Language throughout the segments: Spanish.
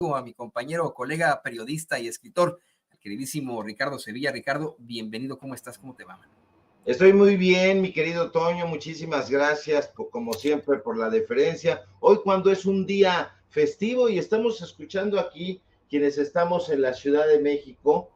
A mi compañero, colega, periodista y escritor, el queridísimo Ricardo Sevilla. Ricardo, bienvenido, ¿cómo estás? ¿Cómo te va, man? Estoy muy bien, mi querido Toño, muchísimas gracias, como siempre, por la deferencia. Hoy cuando es un día festivo y estamos escuchando aquí, quienes estamos en la Ciudad de México,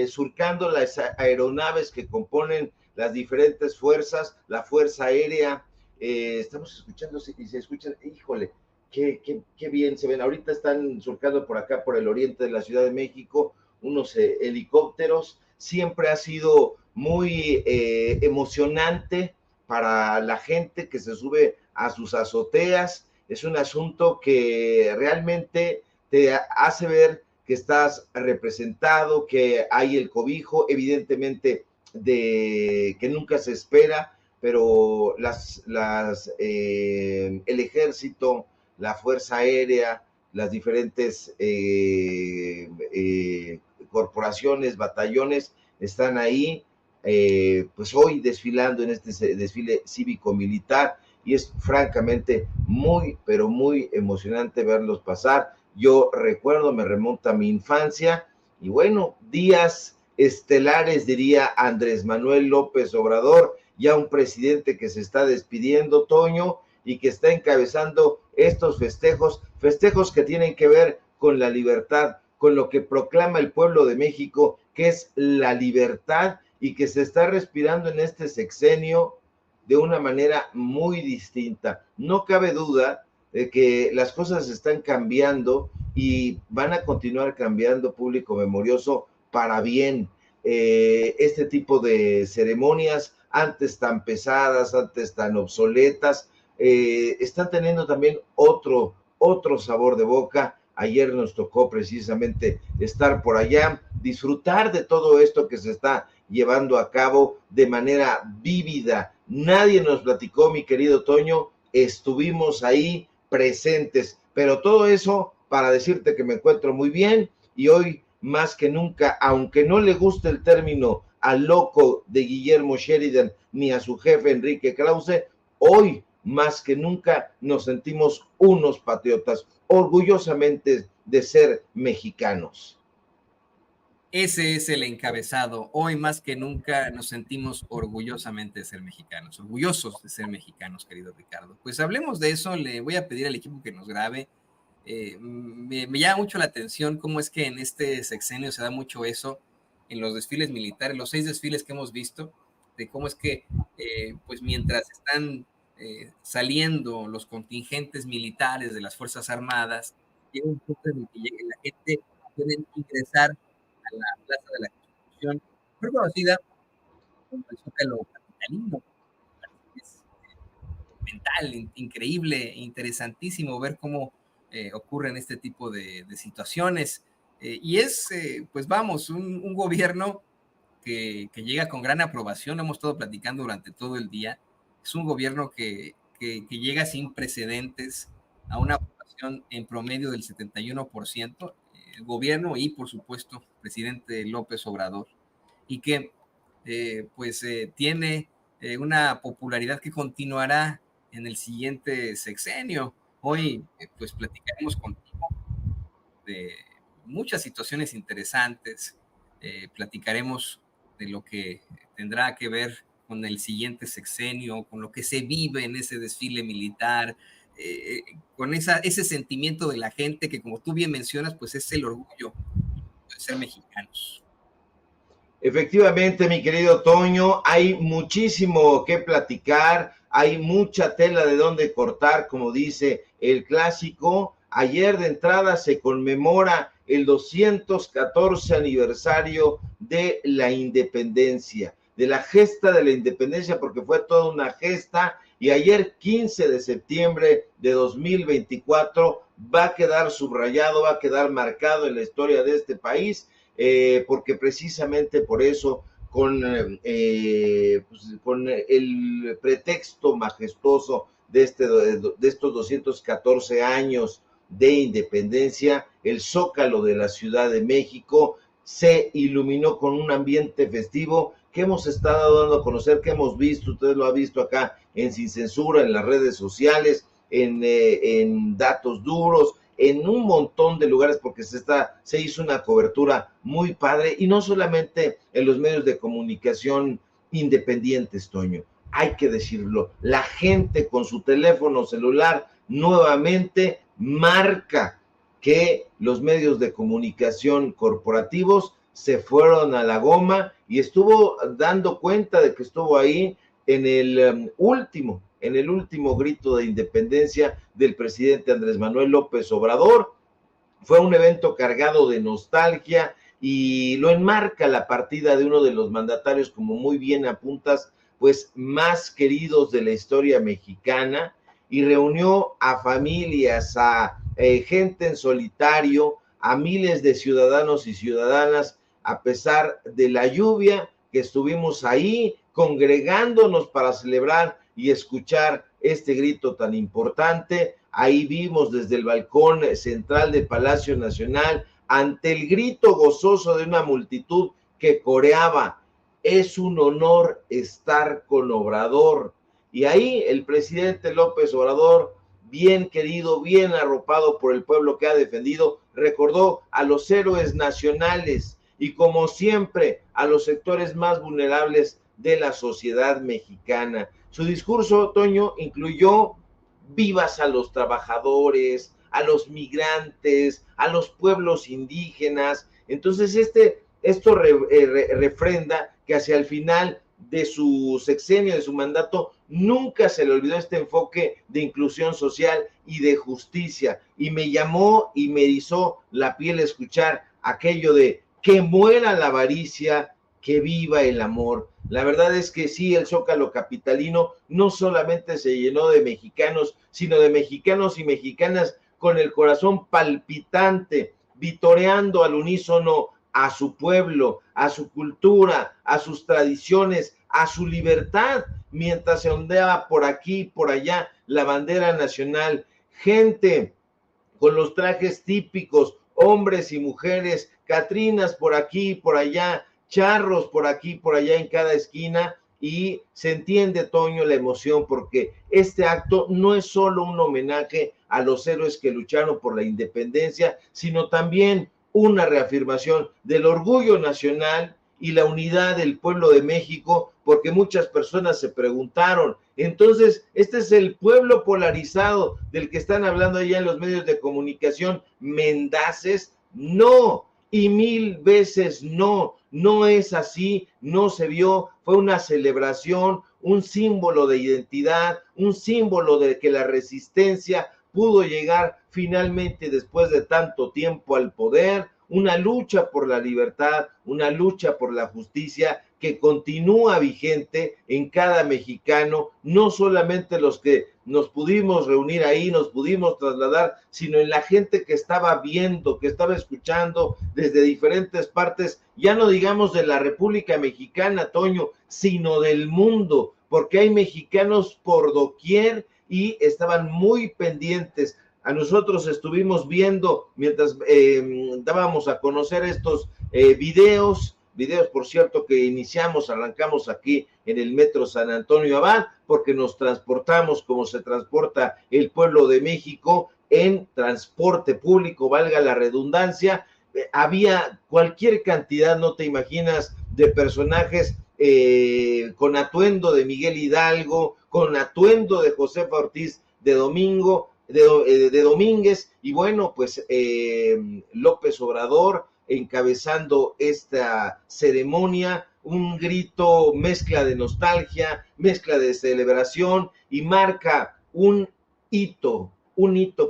surcando las aeronaves que componen las diferentes fuerzas, la Fuerza Aérea, estamos escuchando y se escuchan, híjole, qué bien se ven. Ahorita están surcando por acá, por el oriente de la Ciudad de México, unos helicópteros. Siempre ha sido muy emocionante para la gente que se sube a sus azoteas. Es un asunto que realmente te hace ver que estás representado, que hay el cobijo, evidentemente de que nunca se espera, pero el ejército, la Fuerza Aérea, las diferentes corporaciones, batallones, están ahí, pues hoy desfilando en este desfile cívico-militar, y es francamente muy, pero muy emocionante verlos pasar. Yo recuerdo, me remonta a mi infancia, y bueno, días estelares, diría Andrés Manuel López Obrador, ya un presidente que se está despidiendo, Toño, y que está encabezando estos festejos que tienen que ver con la libertad, con lo que proclama el pueblo de México, que es la libertad, y que se está respirando en este sexenio de una manera muy distinta. No cabe duda de que las cosas están cambiando y van a continuar cambiando, público memorioso, para bien. Este tipo de ceremonias, antes tan pesadas, antes tan obsoletas, están teniendo también otro sabor de boca. Ayer nos tocó precisamente estar por allá, disfrutar de todo esto que se está llevando a cabo de manera vívida. Nadie nos platicó, mi querido Toño, estuvimos ahí presentes, pero todo eso para decirte que me encuentro muy bien, y hoy más que nunca, aunque no le guste el término al loco de Guillermo Sheridan ni a su jefe Enrique Krause, hoy más que nunca nos sentimos unos patriotas, orgullosamente de ser mexicanos. Ese es el encabezado. Hoy más que nunca nos sentimos orgullosamente de ser mexicanos, orgullosos de ser mexicanos, querido Ricardo. Pues hablemos de eso. Le voy a pedir al equipo que nos grabe. Me llama mucho la atención cómo es que en este sexenio se da mucho eso en los desfiles militares, los 6 desfiles que hemos visto, de cómo es que pues mientras están saliendo los contingentes militares de las Fuerzas Armadas, llega un punto en el que la gente puede ingresar a la Plaza de la Constitución, muy conocida como el Zócalo capitalino. Es mental, increíble, interesantísimo ver cómo ocurren este tipo de situaciones. Y es, pues vamos, un gobierno que llega con gran aprobación, lo hemos estado platicando durante todo el día. Es un gobierno que llega sin precedentes a una aprobación en promedio del 71%, el gobierno y, por supuesto, presidente López Obrador, y que tiene una popularidad que continuará en el siguiente sexenio. Hoy, pues platicaremos contigo de muchas situaciones interesantes, platicaremos de lo que tendrá que ver con el siguiente sexenio, con lo que se vive en ese desfile militar, con ese sentimiento de la gente que, como tú bien mencionas, pues es el orgullo de ser mexicanos. Efectivamente, mi querido Toño, hay muchísimo que platicar, hay mucha tela de dónde cortar, como dice el clásico. Ayer de entrada se conmemora el 214 aniversario de la independencia, de la gesta de la independencia, porque fue toda una gesta, y ayer 15 de septiembre de 2024 va a quedar subrayado, va a quedar marcado en la historia de este país, porque precisamente por eso, con el pretexto majestuoso de estos 214 años de independencia, el Zócalo de la Ciudad de México se iluminó con un ambiente festivo que hemos estado dando a conocer, que hemos visto, usted lo ha visto acá en Sin Censura, en las redes sociales, en Datos Duros, en un montón de lugares porque se hizo una cobertura muy padre, y no solamente en los medios de comunicación independientes, Toño, hay que decirlo, la gente con su teléfono celular nuevamente marca que los medios de comunicación corporativos se fueron a la goma, y estuvo dando cuenta de que estuvo ahí en el último grito de independencia del presidente Andrés Manuel López Obrador. Fue un evento cargado de nostalgia y lo enmarca la partida de uno de los mandatarios, como muy bien apuntas, pues más queridos de la historia mexicana, y reunió a familias, a gente en solitario, a miles de ciudadanos y ciudadanas, a pesar de la lluvia, que estuvimos ahí congregándonos para celebrar y escuchar este grito tan importante. Ahí vimos desde el balcón central del Palacio Nacional, ante el grito gozoso de una multitud que coreaba: es un honor estar con Obrador. Y ahí el presidente López Obrador, bien querido, bien arropado por el pueblo que ha defendido, recordó a los héroes nacionales y, como siempre, a los sectores más vulnerables de la sociedad mexicana. Su discurso, Toño, incluyó vivas a los trabajadores, a los migrantes, a los pueblos indígenas. Entonces, esto refrenda que hacia el final de su sexenio, de su mandato, nunca se le olvidó este enfoque de inclusión social y de justicia. Y me llamó y me erizó la piel escuchar aquello de: que muera la avaricia, que viva el amor. La verdad es que sí, el Zócalo capitalino no solamente se llenó de mexicanos, sino de mexicanos y mexicanas con el corazón palpitante, vitoreando al unísono a su pueblo, a su cultura, a sus tradiciones, a su libertad, mientras se ondeaba por aquí y por allá la bandera nacional. Gente con los trajes típicos, hombres y mujeres, catrinas por aquí y por allá, charros por aquí y por allá en cada esquina, y se entiende, Toño, la emoción, porque este acto no es solo un homenaje a los héroes que lucharon por la independencia, sino también una reafirmación del orgullo nacional y la unidad del pueblo de México, porque muchas personas se preguntaron: entonces, ¿este es el pueblo polarizado del que están hablando allá en los medios de comunicación mendaces? No, y mil veces no, no es así, no se vio. Fue una celebración, un símbolo de identidad, un símbolo de que la resistencia pudo llegar finalmente, después de tanto tiempo, al poder, una lucha por la libertad, una lucha por la justicia que continúa vigente en cada mexicano, no solamente los que nos pudimos reunir ahí, nos pudimos trasladar, sino en la gente que estaba viendo, que estaba escuchando desde diferentes partes, ya no digamos de la República Mexicana, Toño, sino del mundo, porque hay mexicanos por doquier y estaban muy pendientes. A nosotros estuvimos viendo mientras dábamos a conocer estos videos, por cierto, que arrancamos aquí en el Metro San Antonio Abad, porque nos transportamos como se transporta el pueblo de México en transporte público, valga la redundancia. Había cualquier cantidad, no te imaginas, de personajes con atuendo de Miguel Hidalgo, con atuendo de Josefa Ortiz de Domínguez, y bueno, pues López Obrador encabezando esta ceremonia, un grito, mezcla de nostalgia, mezcla de celebración, y marca un hito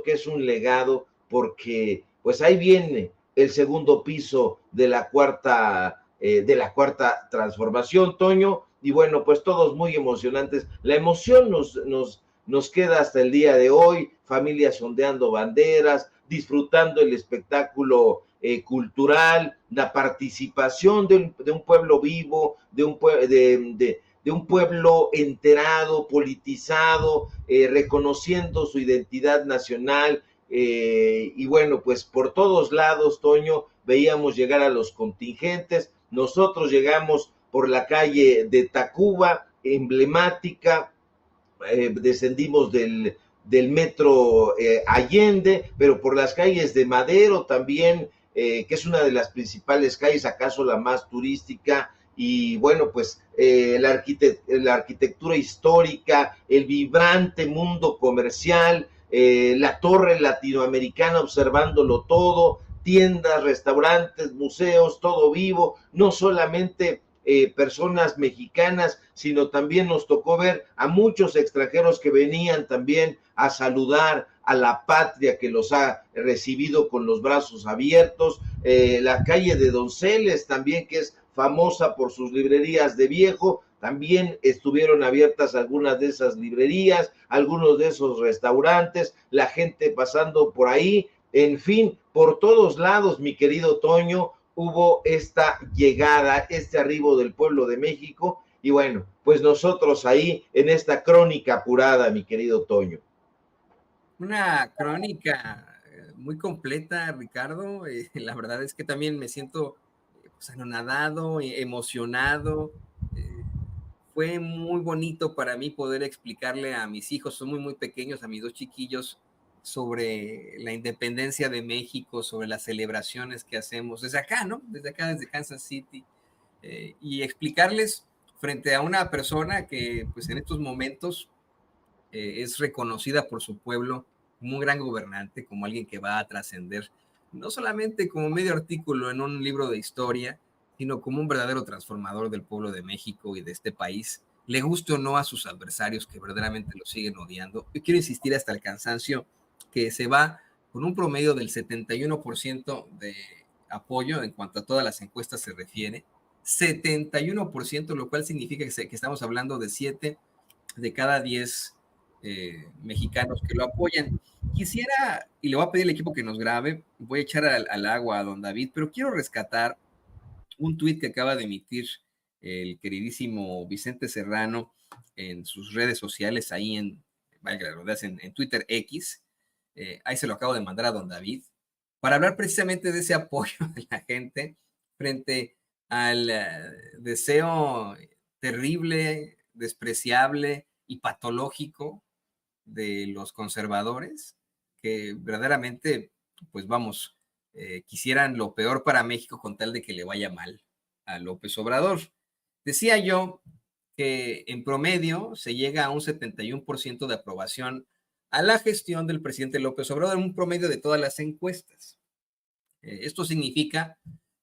que es un legado, porque pues ahí viene el segundo piso de la cuarta transformación, Toño, y bueno, pues todos muy emocionantes. La emoción nos queda hasta el día de hoy, familias ondeando banderas, disfrutando el espectáculo cultural, la participación de un pueblo vivo, de un pueblo enterado, politizado, reconociendo su identidad nacional, y bueno, pues por todos lados, Toño, veíamos llegar a los contingentes. Nosotros llegamos por la calle de Tacuba, emblemática, descendimos del metro Allende, pero por las calles de Madero también, que es una de las principales calles, acaso la más turística, y bueno, pues la arquitectura histórica, el vibrante mundo comercial, la torre latinoamericana observándolo todo, tiendas, restaurantes, museos, todo vivo, no solamente personas mexicanas, sino también nos tocó ver a muchos extranjeros que venían también a saludar a la patria que los ha recibido con los brazos abiertos, la calle de Donceles también, que es famosa por sus librerías de viejo, también estuvieron abiertas algunas de esas librerías, algunos de esos restaurantes, la gente pasando por ahí, en fin, por todos lados, mi querido Toño, hubo esta llegada, este arribo del pueblo de México, y bueno, pues nosotros ahí en esta crónica apurada, mi querido Toño. Una crónica muy completa, Ricardo. La verdad es que también me siento pues, anonadado, emocionado. Fue muy bonito para mí poder explicarle a mis hijos, son muy, muy pequeños, a mis dos chiquillos, sobre la independencia de México, sobre las celebraciones que hacemos desde acá, ¿no? Desde acá, desde Kansas City. Y explicarles frente a una persona que pues en estos momentos es reconocida por su pueblo como un gran gobernante, como alguien que va a trascender, no solamente como medio artículo en un libro de historia, sino como un verdadero transformador del pueblo de México y de este país, le guste o no a sus adversarios que verdaderamente lo siguen odiando. Yo quiero insistir hasta el cansancio que se va con un promedio del 71% de apoyo en cuanto a todas las encuestas se refiere, 71%, lo cual significa que estamos hablando de 7 de cada 10 mexicanos que lo apoyan. Quisiera, y le voy a pedir al equipo que nos grabe, voy a echar al agua a don David, pero quiero rescatar un tuit que acaba de emitir el queridísimo Vicente Serrano en sus redes sociales, ahí en Twitter X, ahí se lo acabo de mandar a don David, para hablar precisamente de ese apoyo de la gente frente al deseo terrible, despreciable y patológico de los conservadores, que verdaderamente, pues vamos, quisieran lo peor para México con tal de que le vaya mal a López Obrador. Decía yo que en promedio se llega a un 71% de aprobación a la gestión del presidente López Obrador en un promedio de todas las encuestas. Esto significa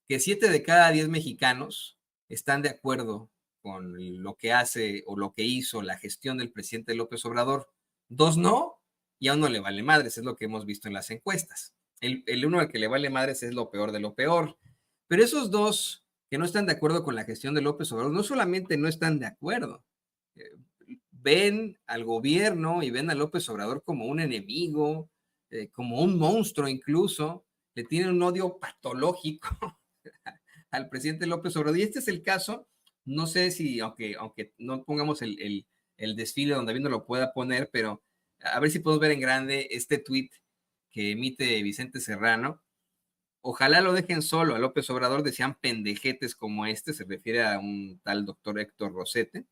que 7 de cada 10 mexicanos están de acuerdo con lo que hace o lo que hizo la gestión del presidente López Obrador. 2 no, y a uno le vale madres, es lo que hemos visto en las encuestas. El uno al que le vale madres es lo peor de lo peor. Pero esos 2 que no están de acuerdo con la gestión de López Obrador, no solamente no están de acuerdo, ven al gobierno y ven a López Obrador como un enemigo, como un monstruo incluso, le tienen un odio patológico al presidente López Obrador. Y este es el caso, no sé si, aunque no pongamos el desfile donde David no lo pueda poner, pero a ver si podemos ver en grande este tweet que emite Vicente Serrano. Ojalá lo dejen solo a López Obrador, decían pendejetes como este, se refiere a un tal doctor Héctor Rosete.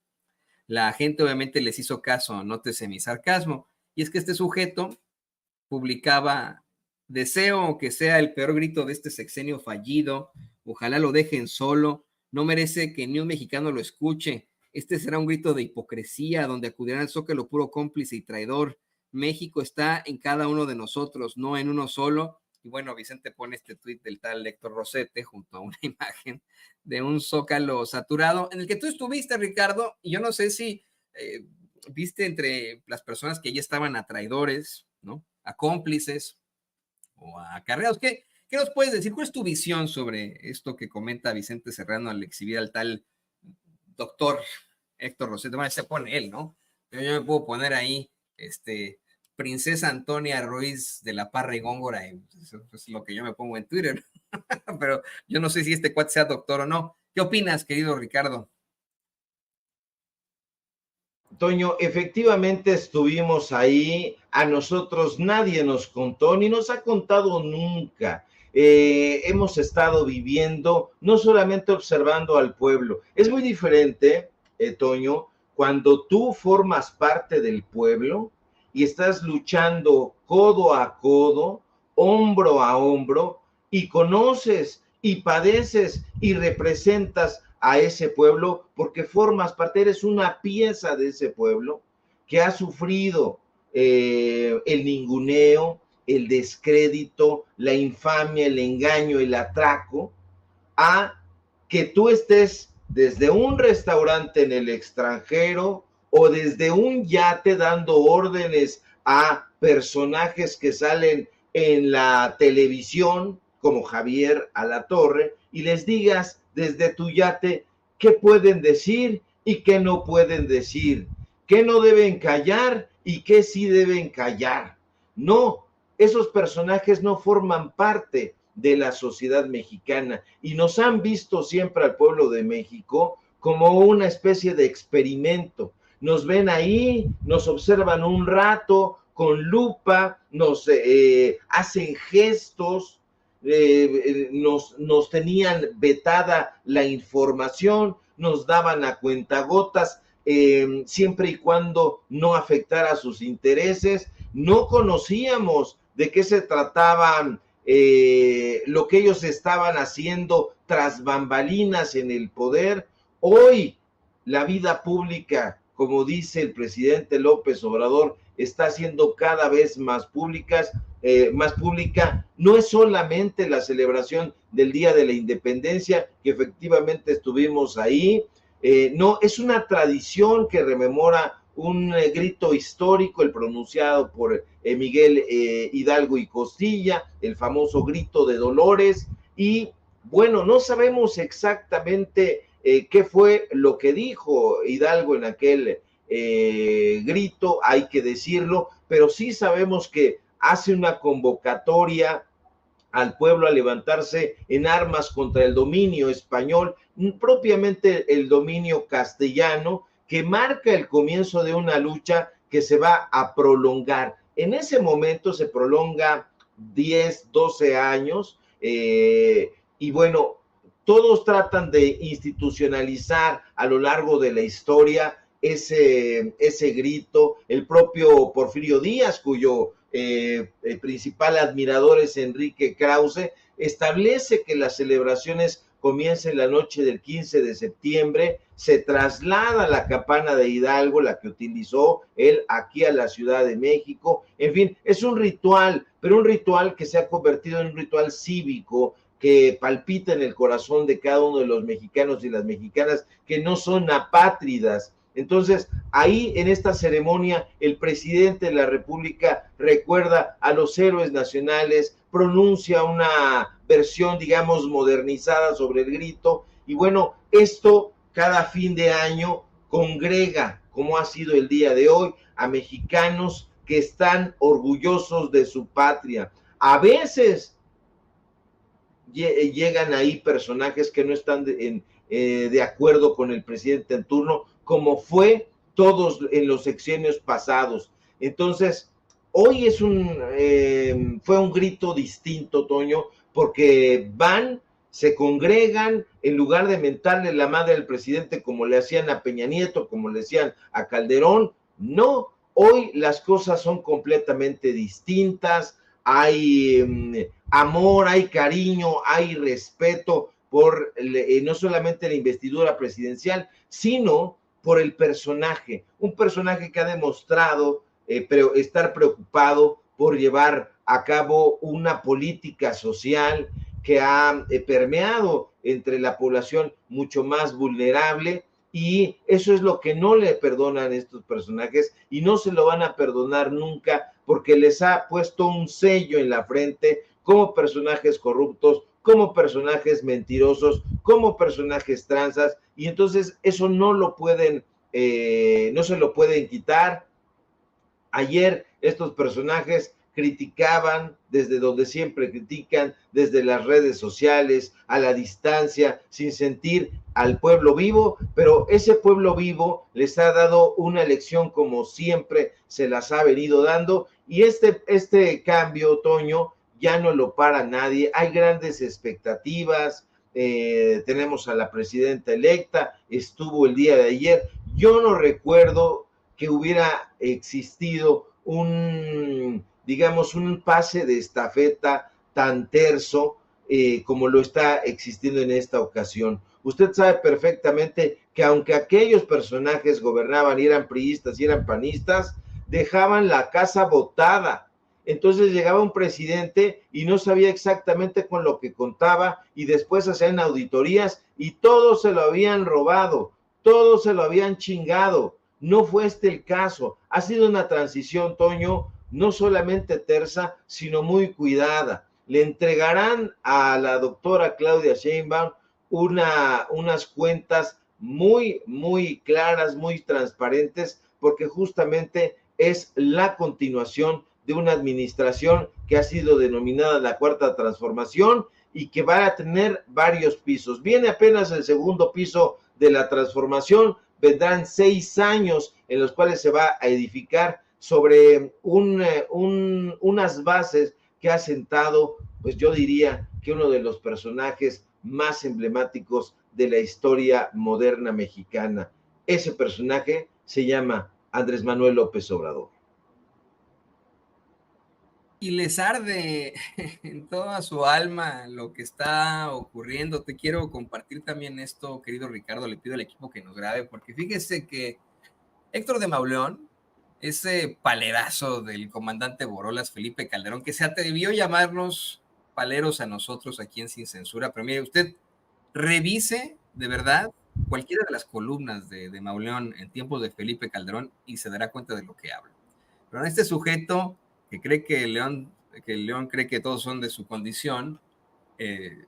La gente obviamente les hizo caso, nótese mi sarcasmo, y es que este sujeto publicaba: deseo que sea el peor grito de este sexenio fallido, ojalá lo dejen solo, no merece que ni un mexicano lo escuche, este será un grito de hipocresía donde acudirán al Zócalo puro cómplice y traidor, México está en cada uno de nosotros, no en uno solo. Y bueno, Vicente pone este tuit del tal Héctor Rosete junto a una imagen de un Zócalo saturado, en el que tú estuviste, Ricardo, y yo no sé si viste entre las personas que allí estaban a traidores, ¿no? A cómplices o a acarreados. ¿Qué nos puedes decir? ¿Cuál es tu visión sobre esto que comenta Vicente Serrano al exhibir al tal doctor Héctor Rosete? Bueno, se pone él, ¿no? Yo me puedo poner ahí, Princesa Antonia Ruiz de la Parra y Góngora, eso es lo que yo me pongo en Twitter, pero yo no sé si este cuate sea doctor o no. ¿Qué opinas, querido Ricardo? Toño, efectivamente estuvimos ahí, a nosotros nadie nos contó, ni nos ha contado nunca. Hemos estado viviendo, no solamente observando al pueblo, es muy diferente, Toño, cuando tú formas parte del pueblo y estás luchando codo a codo, hombro a hombro, y conoces y padeces y representas a ese pueblo porque formas parte, eres una pieza de ese pueblo que ha sufrido el ninguneo, el descrédito, la infamia, el engaño, el atraco, a que tú estés desde un restaurante en el extranjero o desde un yate dando órdenes a personajes que salen en la televisión, como Javier Alatorre, y les digas desde tu yate qué pueden decir y qué no pueden decir, qué no deben callar y qué sí deben callar. No, esos personajes no forman parte de la sociedad mexicana y nos han visto siempre al pueblo de México como una especie de experimento. Nos ven ahí, nos observan un rato con lupa, nos hacen gestos, nos tenían vetada la información, nos daban a cuentagotas, siempre y cuando no afectara sus intereses. No conocíamos de qué se trataban lo que ellos estaban haciendo tras bambalinas en el poder. Hoy la vida pública, como dice el presidente López Obrador, está siendo cada vez más pública. No es solamente la celebración del Día de la Independencia, que efectivamente estuvimos ahí, no, es una tradición que rememora un grito histórico, el pronunciado por Miguel Hidalgo y Costilla, el famoso grito de Dolores, y bueno, no sabemos exactamente qué fue lo que dijo Hidalgo en aquel grito, hay que decirlo, pero sí sabemos que hace una convocatoria al pueblo a levantarse en armas contra el dominio español, propiamente el dominio castellano, que marca el comienzo de una lucha que se va a prolongar. En ese momento se prolonga 10, 12 años, y bueno, todos tratan de institucionalizar a lo largo de la historia ese grito. El propio Porfirio Díaz, cuyo el principal admirador es Enrique Krause, establece que las celebraciones comiencen la noche del 15 de septiembre, se traslada la campana de Hidalgo, la que utilizó él, aquí a la Ciudad de México. En fin, es un ritual, pero un ritual que se ha convertido en un ritual cívico que palpita en el corazón de cada uno de los mexicanos y las mexicanas que no son apátridas. Entonces, ahí en esta ceremonia, el presidente de la República recuerda a los héroes nacionales, pronuncia una versión, digamos, modernizada sobre el grito, y bueno, esto cada fin de año congrega, como ha sido el día de hoy, a mexicanos que están orgullosos de su patria. A veces llegan ahí personajes que no están de acuerdo con el presidente en turno, como fue todos en los sexenios pasados. Entonces, hoy fue un grito distinto, Toño, porque se congregan, en lugar de mentarle la madre del presidente como le hacían a Peña Nieto, como le decían a Calderón. No, hoy las cosas son completamente distintas. Hay amor, hay cariño, hay respeto por no solamente la investidura presidencial, sino por el personaje, un personaje que ha demostrado estar preocupado por llevar a cabo una política social que ha permeado entre la población mucho más vulnerable, y eso es lo que no le perdonan estos personajes y no se lo van a perdonar nunca, porque les ha puesto un sello en la frente como personajes corruptos, como personajes mentirosos, como personajes tranzas, y entonces eso no lo pueden, no se lo pueden quitar. Ayer estos personajes criticaban desde donde siempre critican, desde las redes sociales, a la distancia, sin sentir al pueblo vivo, pero ese pueblo vivo les ha dado una lección como siempre se las ha venido dando, y este cambio, Toño, ya no lo para nadie. Hay grandes expectativas. Tenemos a la presidenta electa, estuvo el día de ayer. Yo no recuerdo que hubiera existido digamos, un pase de estafeta tan terso como lo está existiendo en esta ocasión. Usted sabe perfectamente que aunque aquellos personajes gobernaban y eran priistas y eran panistas, dejaban la casa botada. Entonces llegaba un presidente y no sabía exactamente con lo que contaba y después hacían auditorías y todo se lo habían robado, todo se lo habían chingado. No fue este el caso. Ha sido una transición, Toño, no solamente tersa, sino muy cuidada. Le entregarán a la doctora Claudia Sheinbaum unas cuentas muy, muy claras, muy transparentes, porque justamente es la continuación de una administración que ha sido denominada la Cuarta Transformación y que va a tener varios pisos. Viene apenas el segundo piso de la transformación, vendrán 6 años en los cuales se va a edificar sobre unas bases que ha sentado, pues yo diría que uno de los personajes más emblemáticos de la historia moderna mexicana. Ese personaje se llama Andrés Manuel López Obrador. Y les arde en toda su alma lo que está ocurriendo. Te quiero compartir también esto, querido Ricardo, le pido al equipo que nos grabe, porque fíjese que Héctor de Mauleón, ese paledazo del comandante Borolas, Felipe Calderón, que se atrevió a llamarnos paleros a nosotros aquí en Sin Censura, pero mire, usted revise de verdad cualquiera de las columnas de Mauleón en tiempos de Felipe Calderón y se dará cuenta de lo que hablo. Pero este sujeto que cree que el León cree que todos son de su condición,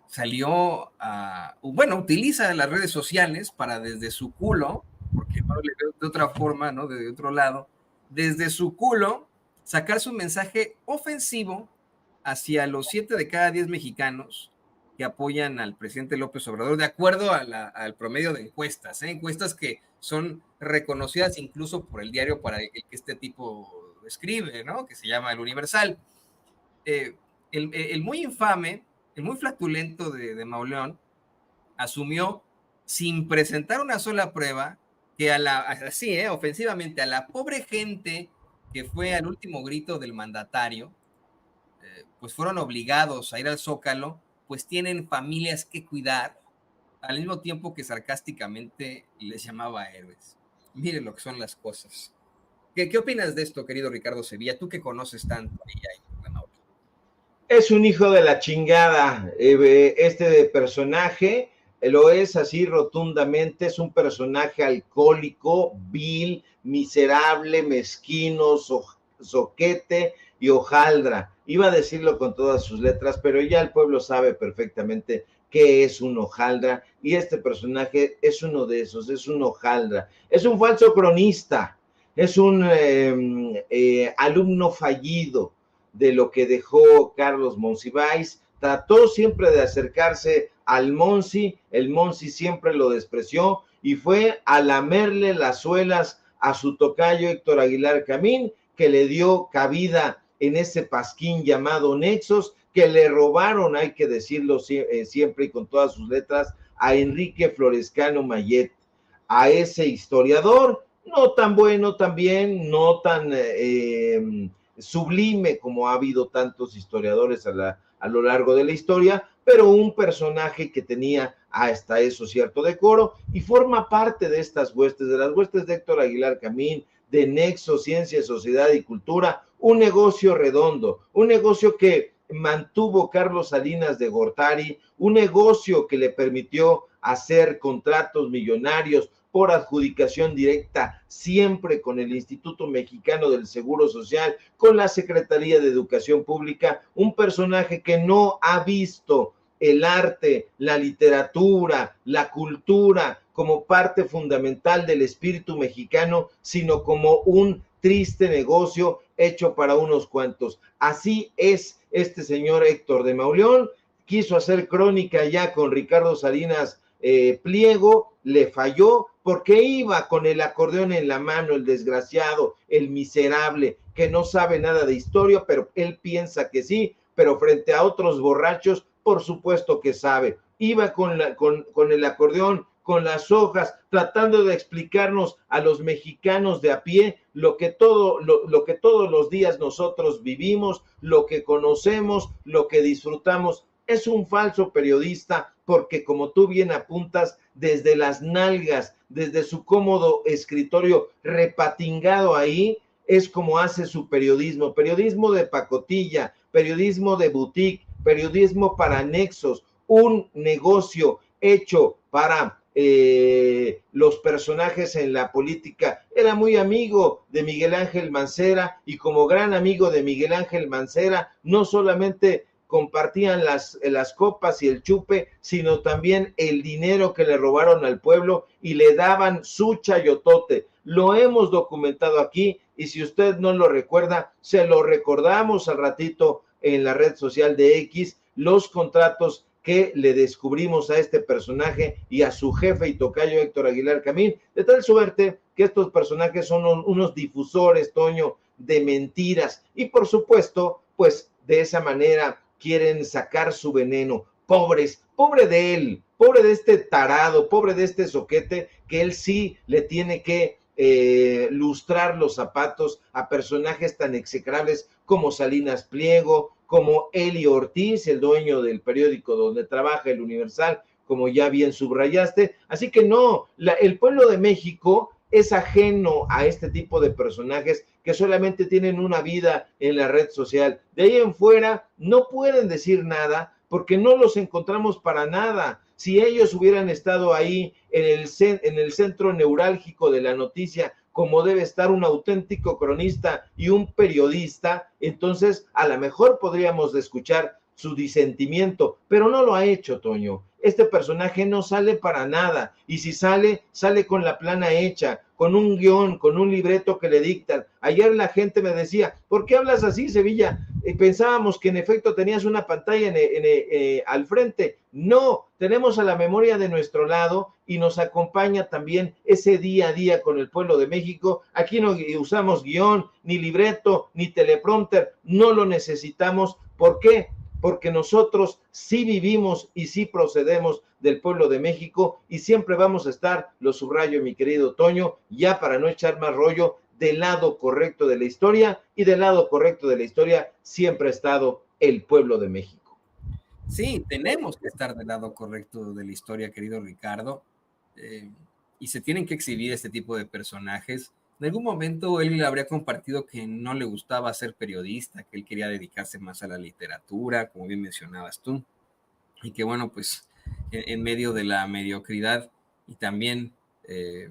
salió a, bueno, utiliza las redes sociales para desde su culo, porque no le veo de otra forma, ¿no? De otro lado, desde su culo, sacar su mensaje ofensivo hacia los 7 de cada 10 mexicanos que apoyan al presidente López Obrador, de acuerdo al promedio de encuestas, encuestas que son reconocidas incluso por el diario para el que este tipo escribe, ¿no? Que se llama El Universal. El muy infame, el muy flatulento de Mauleón, asumió sin presentar una sola prueba que así, ofensivamente, a la pobre gente que fue al último grito del mandatario, pues fueron obligados a ir al Zócalo, pues tienen familias que cuidar, al mismo tiempo que sarcásticamente les llamaba héroes. Miren lo que son las cosas. ¿Qué opinas de esto, querido Ricardo Sevilla? Tú que conoces tanto Es un hijo de la chingada. Este personaje lo es así rotundamente. Es un personaje alcohólico, vil, miserable, mezquino, soquete y hojaldra. Iba a decirlo con todas sus letras, pero ya el pueblo sabe perfectamente qué es un hojaldra, y este personaje es uno de esos, es un hojaldra. Es un falso cronista, es un alumno fallido de lo que dejó Carlos Monsiváis. Trató siempre de acercarse al Monsi, el Monsi siempre lo despreció y fue a lamerle las suelas a su tocayo Héctor Aguilar Camín, que le dio cabida en ese pasquín llamado Nexos, que le robaron, hay que decirlo siempre y con todas sus letras, a Enrique Florescano Mayet, a ese historiador, no tan bueno también, no tan sublime como ha habido tantos historiadores a lo largo de la historia, pero un personaje que tenía hasta eso cierto decoro y forma parte de estas huestes, de las huestes de Héctor Aguilar Camín, de Nexo, Ciencia, Sociedad y Cultura, un negocio redondo, un negocio que mantuvo Carlos Salinas de Gortari, un negocio que le permitió hacer contratos millonarios por adjudicación directa, siempre con el Instituto Mexicano del Seguro Social, con la Secretaría de Educación Pública, un personaje que no ha visto el arte, la literatura, la cultura como parte fundamental del espíritu mexicano, sino como un triste negocio hecho para unos cuantos. Así es este señor Héctor de Mauleón. Quiso hacer crónica ya con Ricardo Salinas Pliego, le falló porque iba con el acordeón en la mano, el desgraciado, el miserable, que no sabe nada de historia, pero él piensa que sí, pero frente a otros borrachos, por supuesto que sabe. Iba con el acordeón con las hojas, tratando de explicarnos a los mexicanos de a pie lo que todos los días nosotros vivimos, lo que conocemos, lo que disfrutamos. Es un falso periodista porque, como tú bien apuntas, desde las nalgas, desde su cómodo escritorio repatingado ahí, es como hace su periodismo, periodismo de pacotilla, periodismo de boutique, periodismo para anexos, un negocio hecho para los personajes en la política. Era muy amigo de Miguel Ángel Mancera y como gran amigo de Miguel Ángel Mancera, no solamente compartían las copas y el chupe, sino también el dinero que le robaron al pueblo y le daban su chayotote. Lo hemos documentado aquí y si usted no lo recuerda, se lo recordamos al ratito en la red social de X, los contratos que le descubrimos a este personaje y a su jefe y tocayo Héctor Aguilar Camín, de tal suerte que estos personajes son unos difusores, Toño, de mentiras y por supuesto, pues de esa manera quieren sacar su veneno. Pobres, pobre de él, pobre de este tarado, pobre de este soquete, que él sí le tiene que lustrar los zapatos a personajes tan execrables como Salinas Pliego, como Eli Ortiz, el dueño del periódico donde trabaja el Universal, como ya bien subrayaste. Así que no, el pueblo de México es ajeno a este tipo de personajes que solamente tienen una vida en la red social. De ahí en fuera no pueden decir nada porque no los encontramos para nada. Si ellos hubieran estado ahí en el centro neurálgico de la noticia, como debe estar un auténtico cronista y un periodista, entonces a lo mejor podríamos escuchar su disentimiento, pero no lo ha hecho, Toño. Este personaje no sale para nada, y si sale, sale con la plana hecha, con un guión, con un libreto que le dictan. Ayer la gente me decía, ¿por qué hablas así, Sevilla? Pensábamos que en efecto tenías una pantalla al frente. No, tenemos a la memoria de nuestro lado y nos acompaña también ese día a día con el pueblo de México. Aquí no usamos guión, ni libreto, ni teleprompter, no lo necesitamos. ¿Por qué? Porque nosotros sí vivimos y sí procedemos del pueblo de México y siempre vamos a estar, lo subrayo mi querido Toño, ya para no echar más rollo, del lado correcto de la historia, y del lado correcto de la historia siempre ha estado el pueblo de México. Sí, tenemos que estar del lado correcto de la historia, querido Ricardo, y se tienen que exhibir este tipo de personajes. En algún momento él habría compartido que no le gustaba ser periodista, que él quería dedicarse más a la literatura, como bien mencionabas tú, y que bueno, pues en medio de la mediocridad y también,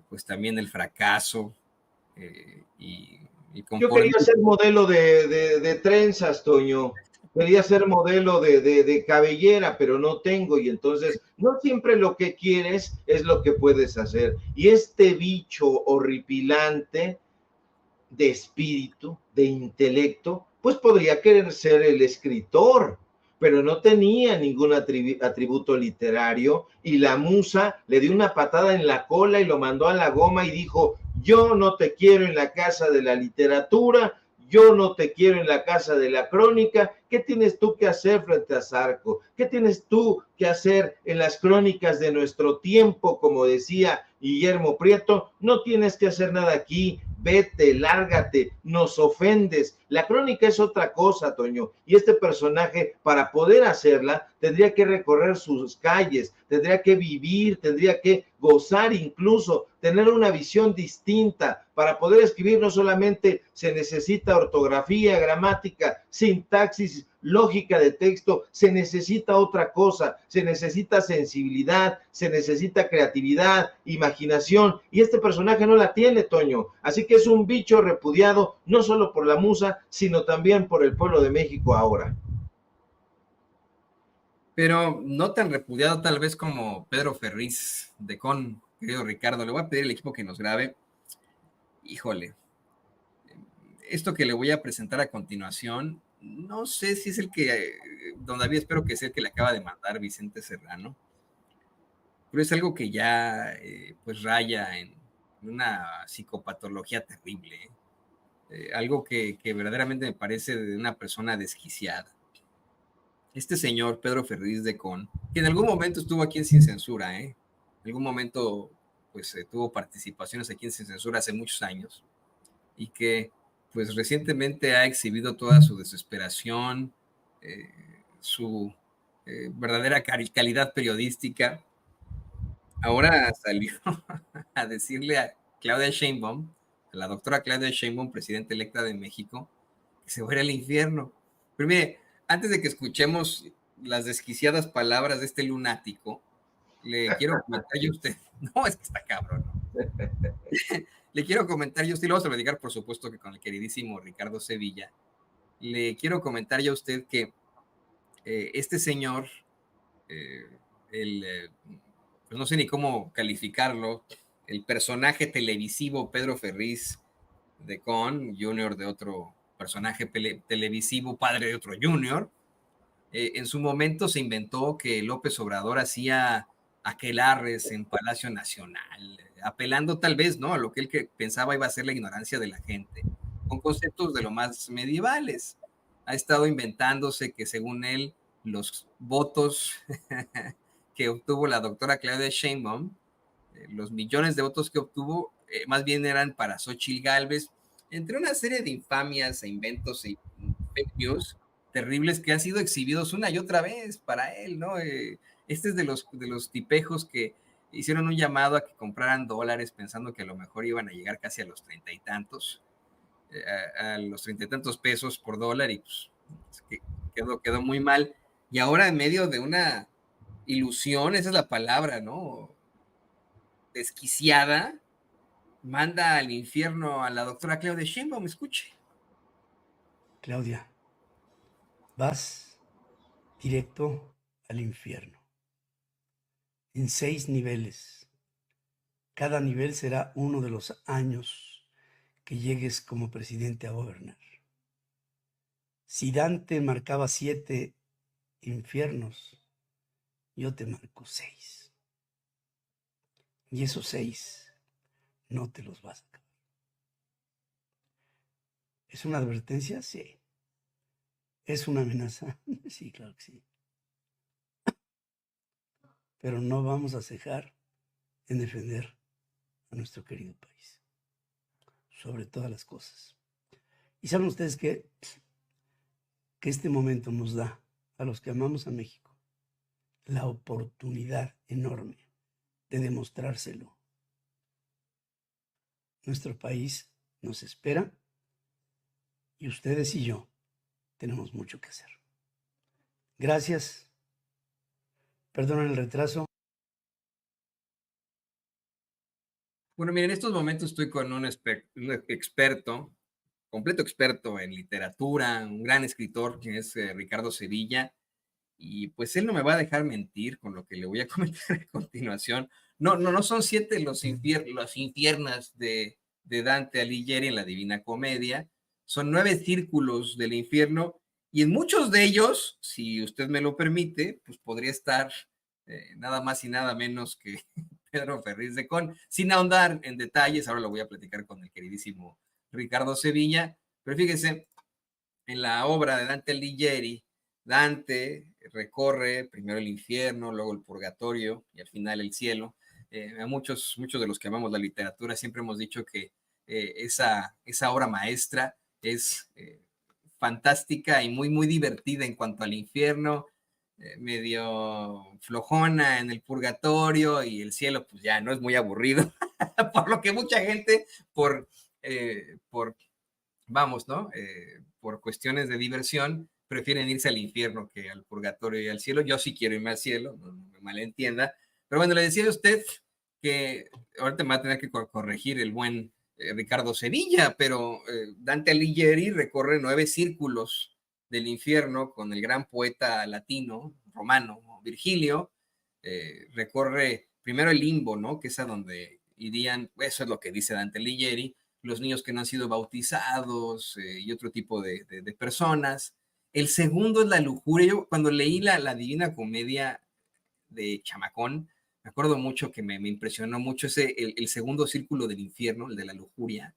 pues también el fracaso y Yo quería ser modelo de trenzas, Toño. Quería ser modelo de cabellera, pero no tengo, y entonces no siempre lo que quieres es lo que puedes hacer. Y este bicho horripilante de espíritu, de intelecto, pues podría querer ser el escritor, pero no tenía ningún atributo literario y la musa le dio una patada en la cola y lo mandó a la goma y dijo, yo no te quiero en la casa de la literatura, yo no te quiero en la casa de la crónica. ¿Qué tienes tú que hacer frente a Zarco? ¿Qué tienes tú que hacer en las crónicas de nuestro tiempo? Como decía Guillermo Prieto, no tienes que hacer nada aquí, vete, lárgate, nos ofendes. La crónica es otra cosa, Toño, y este personaje, para poder hacerla, tendría que recorrer sus calles, tendría que vivir, tendría que gozar incluso, tener una visión distinta. Para poder escribir no solamente se necesita ortografía, gramática, sintaxis, lógica de texto, se necesita otra cosa, se necesita sensibilidad, se necesita creatividad, imaginación, y este personaje no la tiene, Toño, así que es un bicho repudiado, no solo por la musa, sino también por el pueblo de México ahora. Pero no tan repudiado tal vez como Pedro Ferriz de Con, querido Ricardo. Le voy a pedir al equipo que nos grabe. Híjole, esto que le voy a presentar a continuación, no sé si es el que, don David, espero que sea el que le acaba de mandar Vicente Serrano, pero es algo que ya pues raya en una psicopatología terrible, algo que verdaderamente me parece de una persona desquiciada. Este señor, Pedro Ferriz de Con, que en algún momento estuvo aquí en Sin Censura, en algún momento pues tuvo participaciones aquí en Sin Censura hace muchos años y que pues recientemente ha exhibido toda su desesperación, eh, su verdadera calidad periodística. Ahora salió a decirle a Claudia Sheinbaum, a la doctora Claudia Sheinbaum, presidenta electa de México, que se fuera al infierno. Pero mire, antes de que escuchemos las desquiciadas palabras de este lunático, le quiero comentar yo a usted, no, es que está cabrón, ¿no? Le quiero comentar yo a usted, lo vamos a platicar por supuesto que con el queridísimo Ricardo Sevilla, le quiero comentar yo a usted que este señor, eh, el, pues no sé ni cómo calificarlo, el personaje televisivo Pedro Ferriz de Con, junior de otro personaje televisivo, padre de otro junior, en su momento se inventó que López Obrador hacía aquelarres en Palacio Nacional, apelando tal vez, ¿no?, a lo que él pensaba iba a ser la ignorancia de la gente, con conceptos de lo más medievales. Ha estado inventándose que según él, los votos que obtuvo la doctora Claudia Sheinbaum, los millones de votos que obtuvo, más bien eran para Xochitl Gálvez, entre una serie de infamias e inventos y fake news terribles que han sido exhibidos una y otra vez para él, ¿no? Este es de los tipejos que hicieron un llamado a que compraran dólares pensando que a lo mejor iban a llegar casi a los 30 y tantos, a los 30 y tantos pesos por dólar y pues quedó muy mal. Y ahora en medio de una ilusión, esa es la palabra, ¿no?, desquiciada, manda al infierno a la doctora Claudia Sheinbaum, escuche. Claudia, vas directo al infierno, en 6 niveles. Cada nivel será uno de los años que llegues como presidente a gobernar. Si Dante marcaba 7 infiernos, yo te marco 6. Y esos 6 no te los vas a acabar. ¿Es una advertencia? Sí. ¿Es una amenaza? Sí, claro que sí. Pero no vamos a cejar en defender a nuestro querido país, sobre todas las cosas. Y saben ustedes que este momento nos da, a los que amamos a México, la oportunidad enorme de demostrárselo. Nuestro país nos espera y ustedes y yo tenemos mucho que hacer. Gracias. Perdonen el retraso. Bueno, miren, en estos momentos estoy con un experto, completo experto en literatura, un gran escritor, que es Ricardo Sevilla, y pues él no me va a dejar mentir con lo que le voy a comentar a continuación. No son 7 los infiernos de Dante Alighieri en la Divina Comedia, son 9 círculos del infierno, y en muchos de ellos, si usted me lo permite, pues podría estar nada más y nada menos que Pedro Ferriz de Con, sin ahondar en detalles, ahora lo voy a platicar con el queridísimo Ricardo Sevilla, pero fíjese, en la obra de Dante Alighieri, Dante recorre primero el infierno, luego el purgatorio y al final el cielo. A muchos de los que amamos la literatura siempre hemos dicho que esa obra maestra es fantástica y muy divertida en cuanto al infierno, medio flojona en el purgatorio y el cielo pues ya no es muy aburrido, por lo que mucha gente por vamos, ¿no? Por cuestiones de diversión, prefieren irse al infierno que al purgatorio y al cielo. Yo sí quiero irme al cielo, no me malentienda. Pero bueno, le decía a usted que ahorita me va a tener que corregir el buen Ricardo Sevilla, pero Dante Alighieri recorre 9 círculos del infierno con el gran poeta latino, romano, Virgilio. Recorre primero el limbo, ¿no?, que es a donde irían, eso es lo que dice Dante Alighieri, los niños que no han sido bautizados y otro tipo de personas. El segundo es la lujuria. Yo cuando leí la Divina Comedia de chamacón, me acuerdo mucho que me impresionó mucho el segundo círculo del infierno, el de la lujuria,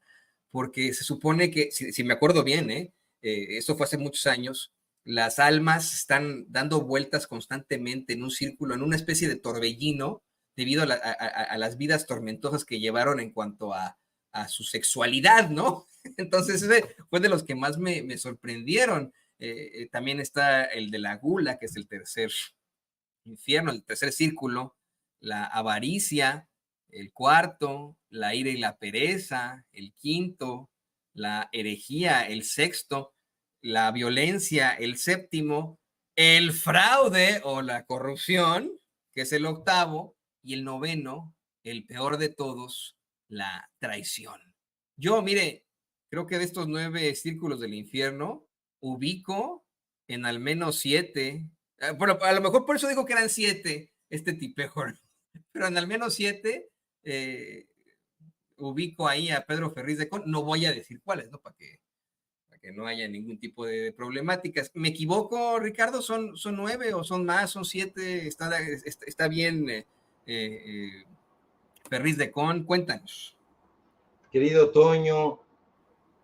porque se supone que, si me acuerdo bien, esto fue hace muchos años, las almas están dando vueltas constantemente en un círculo, en una especie de torbellino, debido a las vidas tormentosas que llevaron en cuanto a su sexualidad, ¿no? Entonces ese fue de los que más me sorprendieron. También está el de la gula, que es el tercer infierno, el tercer círculo, la avaricia, el cuarto, la ira y la pereza, el quinto, la herejía, el sexto, la violencia, el séptimo, el fraude o la corrupción, que es el octavo, y el noveno, el peor de todos, la traición. Yo, mire, creo que de estos 9 círculos del infierno, ubico en al menos 7, bueno, a lo mejor por eso digo que eran 7, este tipejo, pero en al menos 7 ubico ahí a Pedro Ferriz de Con, no voy a decir cuáles, ¿no? Para que no haya ningún tipo de problemáticas. ¿Me equivoco, Ricardo? ¿Son 9 o son más? ¿Son 7? ¿Está bien, Ferriz de Con? Cuéntanos. Querido Toño,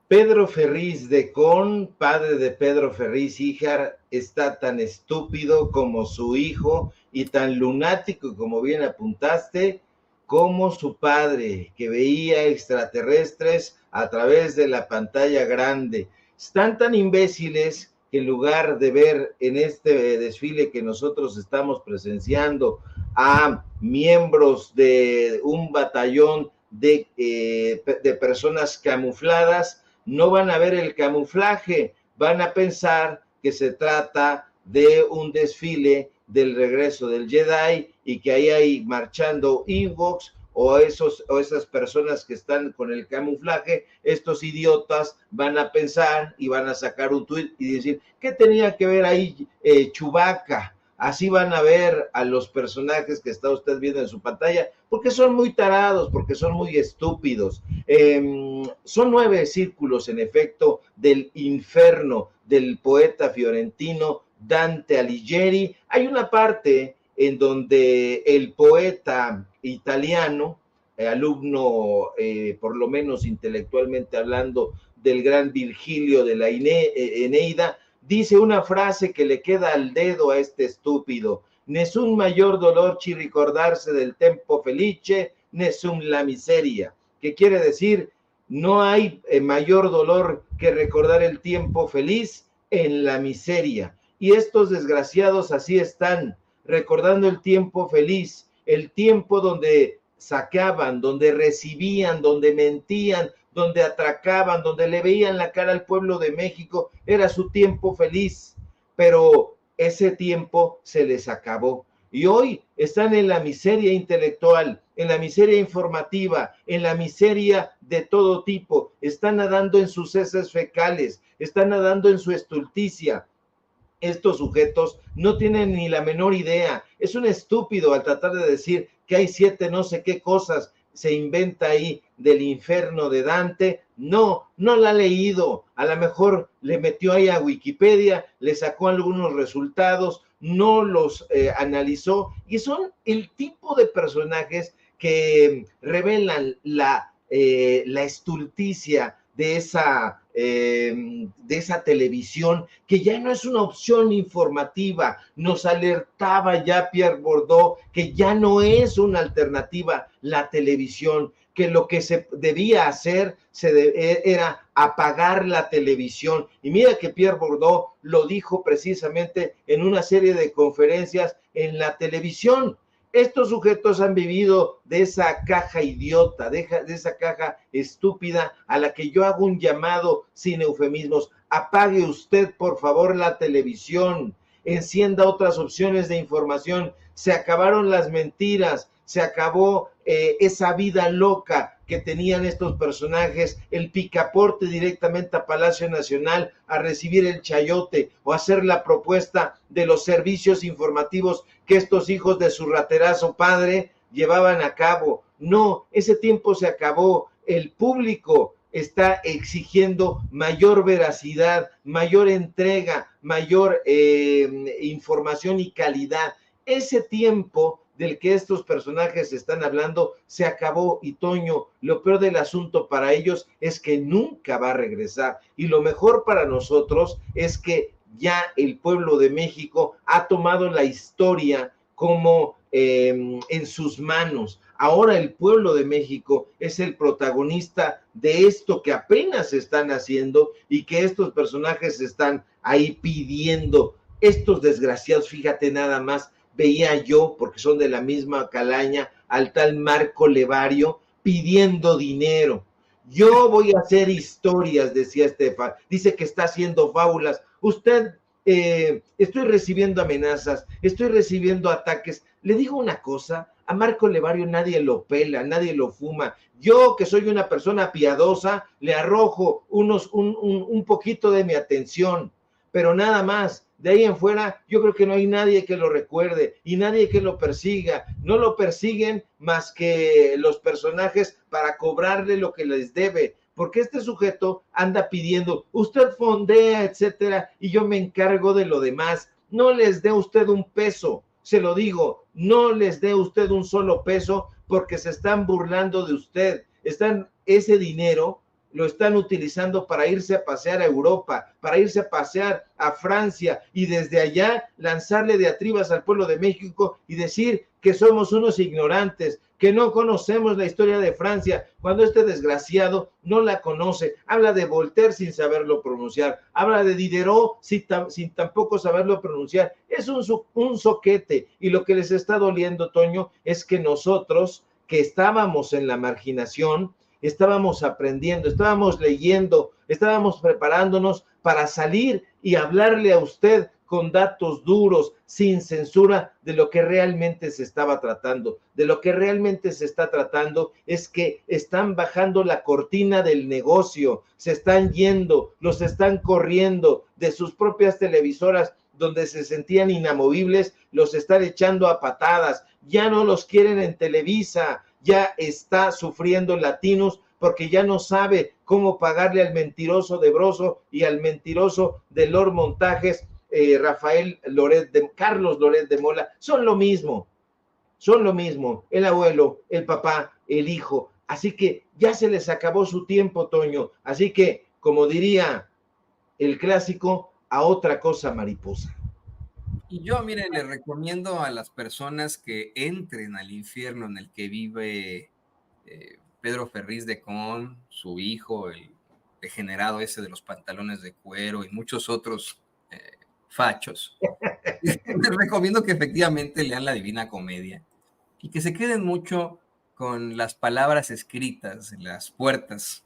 Pedro Ferriz de Con, padre de Pedro Ferriz Híjar, está tan estúpido como su hijo y tan lunático, como bien apuntaste, como su padre, que veía extraterrestres a través de la pantalla grande. Están tan imbéciles que en lugar de ver en este desfile que nosotros estamos presenciando a miembros de un batallón de personas camufladas, no van a ver el camuflaje, van a pensar que se trata de un desfile del regreso del Jedi y que ahí hay marchando Ewoks o esas personas que están con el camuflaje. Estos idiotas van a pensar y van a sacar un tuit y decir, ¿qué tenía que ver ahí Chewbacca? Así van a ver a los personajes que está usted viendo en su pantalla, porque son muy tarados, porque son muy estúpidos. Son 9 círculos, en efecto, del infierno del poeta fiorentino Dante Alighieri. Hay una parte en donde el poeta italiano, alumno, por lo menos intelectualmente hablando, del gran Virgilio de la Eneida, dice una frase que le queda al dedo a este estúpido: nessun mayor dolor ci ricordarse del tempo felice, nessun la miseria, que quiere decir, no hay mayor dolor que recordar el tiempo feliz en la miseria. Y estos desgraciados así están, recordando el tiempo feliz, el tiempo donde saqueaban, donde recibían, donde mentían, donde atracaban, donde le veían la cara al pueblo de México. Era su tiempo feliz, pero ese tiempo se les acabó. Y hoy están en la miseria intelectual, en la miseria informativa, en la miseria de todo tipo. Están nadando en sus heces fecales, están nadando en su estulticia. Estos sujetos no tienen ni la menor idea. Es un estúpido al tratar de decir que hay 7 no sé qué cosas se inventa ahí del infierno de Dante. No la ha leído. A lo mejor le metió ahí a Wikipedia, le sacó algunos resultados, no los analizó, y son el tipo de personajes que revelan la estulticia de esa televisión, que ya no es una opción informativa. Nos alertaba ya Pierre Bourdieu que ya no es una alternativa la televisión, que lo que se debía hacer era apagar la televisión. Y mira que Pierre Bourdieu lo dijo precisamente en una serie de conferencias en la televisión. Estos sujetos han vivido de esa caja idiota, de esa caja estúpida, a la que yo hago un llamado sin eufemismos: apague usted por favor la televisión, encienda otras opciones de información. Se acabaron las mentiras, se acabó esa vida loca que tenían estos personajes, el picaporte directamente a Palacio Nacional a recibir el chayote o hacer la propuesta de los servicios informativos que estos hijos de su raterazo padre llevaban a cabo. No, ese tiempo se acabó. El público está exigiendo mayor veracidad, mayor entrega, mayor información y calidad. Ese tiempo del que estos personajes están hablando se acabó, y Toño, lo peor del asunto para ellos es que nunca va a regresar, y lo mejor para nosotros es que ya el pueblo de México ha tomado la historia como en sus manos. Ahora el pueblo de México es el protagonista de esto que apenas están haciendo y que estos personajes están ahí pidiendo. Estos desgraciados, fíjate nada más, veía yo, porque son de la misma calaña, al tal Marco Levario pidiendo dinero. Yo voy a hacer historias, decía Estefan. Dice que está haciendo fábulas. Usted, estoy recibiendo amenazas, estoy recibiendo ataques. Le digo una cosa, a Marco Levario nadie lo pela, nadie lo fuma. Yo, que soy una persona piadosa, le arrojo un poquito de mi atención, pero nada más. De ahí en fuera, yo creo que no hay nadie que lo recuerde y nadie que lo persiga. No lo persiguen más que los personajes para cobrarle lo que les debe, porque este sujeto anda pidiendo, usted fondea, etcétera, y yo me encargo de lo demás. No les dé usted un peso, se lo digo, no les dé usted un solo peso porque se están burlando de usted. Ese dinero lo están utilizando para irse a pasear a Europa, para irse a pasear a Francia y desde allá lanzarle diatribas al pueblo de México y decir que somos unos ignorantes, que no conocemos la historia de Francia, cuando este desgraciado no la conoce. Habla de Voltaire sin saberlo pronunciar, habla de Diderot sin tampoco saberlo pronunciar. Es un soquete, y lo que les está doliendo, Toño, es que nosotros, que estábamos en la marginación, estábamos aprendiendo, estábamos leyendo, estábamos preparándonos para salir y hablarle a usted con datos duros, sin censura, de lo que realmente se estaba tratando. De lo que realmente se está tratando es que están bajando la cortina del negocio, se están yendo, los están corriendo de sus propias televisoras donde se sentían inamovibles, los están echando a patadas, ya no los quieren en Televisa, ya está sufriendo Latinos porque ya no sabe cómo pagarle al mentiroso de Broso y al mentiroso de Lord Montajes, Carlos Loret de Mola. Son lo mismo, el abuelo, el papá, el hijo. Así que ya se les acabó su tiempo, Toño. Así que, como diría el clásico, a otra cosa, mariposa. Y yo, miren, le recomiendo a las personas que entren al infierno en el que vive Pedro Ferriz de Con, su hijo, el degenerado ese de los pantalones de cuero y muchos otros fachos. Les recomiendo que efectivamente lean la Divina Comedia y que se queden mucho con las palabras escritas en las puertas,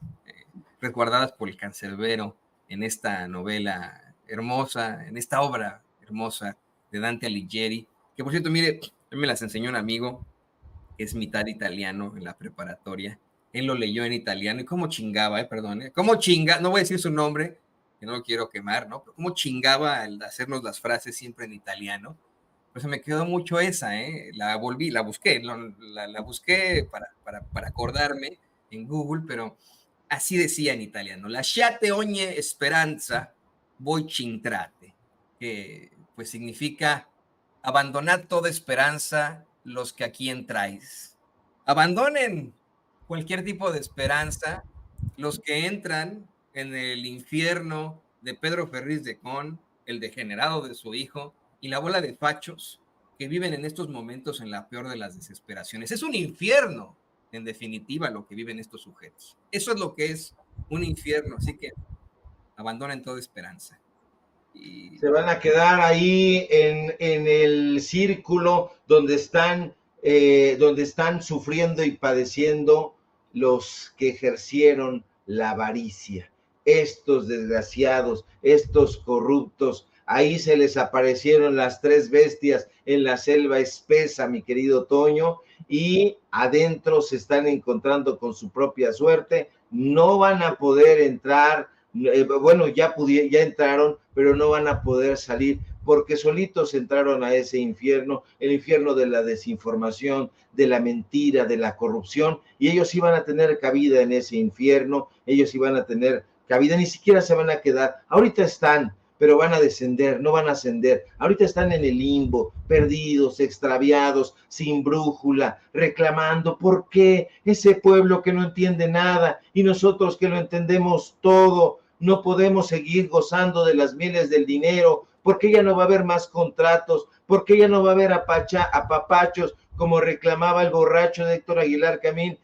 resguardadas por el cancerbero en esta novela hermosa, en esta obra hermosa de Dante Alighieri, que por cierto, mire, me las enseñó un amigo que es mitad italiano en la preparatoria. Él lo leyó en italiano y cómo chingaba, cómo chinga, no voy a decir su nombre, que no lo quiero quemar, ¿no? Pero cómo chingaba al hacernos las frases siempre en italiano. Pues se me quedó mucho esa, la busqué para acordarme en Google, pero así decía en italiano: lasciate ogni speranza, voi cintrate, que pues significa abandonad toda esperanza los que aquí entráis. Abandonen cualquier tipo de esperanza los que entran en el infierno de Pedro Ferriz de Con, el degenerado de su hijo y la bola de fachos que viven en estos momentos en la peor de las desesperaciones. Es un infierno, en definitiva, lo que viven estos sujetos. Eso es lo que es un infierno, así que abandonen toda esperanza. Y se van a quedar ahí en el círculo donde están sufriendo y padeciendo los que ejercieron la avaricia. Estos desgraciados, estos corruptos, ahí se les aparecieron las tres bestias en la selva espesa, mi querido Toño, y adentro se están encontrando con su propia suerte. No van a poder entrar. Bueno, ya entraron, pero no van a poder salir porque solitos entraron a ese infierno, el infierno de la desinformación, de la mentira, de la corrupción, y ellos iban a tener cabida en ese infierno, ellos iban a tener cabida, ni siquiera se van a quedar. Ahorita están, pero van a descender, no van a ascender. Ahorita están en el limbo, perdidos, extraviados, sin brújula, reclamando por qué ese pueblo que no entiende nada y nosotros que lo entendemos todo, no podemos seguir gozando de las mieles del dinero ¿Por qué ya no va a haber más contratos? ¿Por qué ya no va a haber apapachos como reclamaba el borracho de Héctor Aguilar Camín,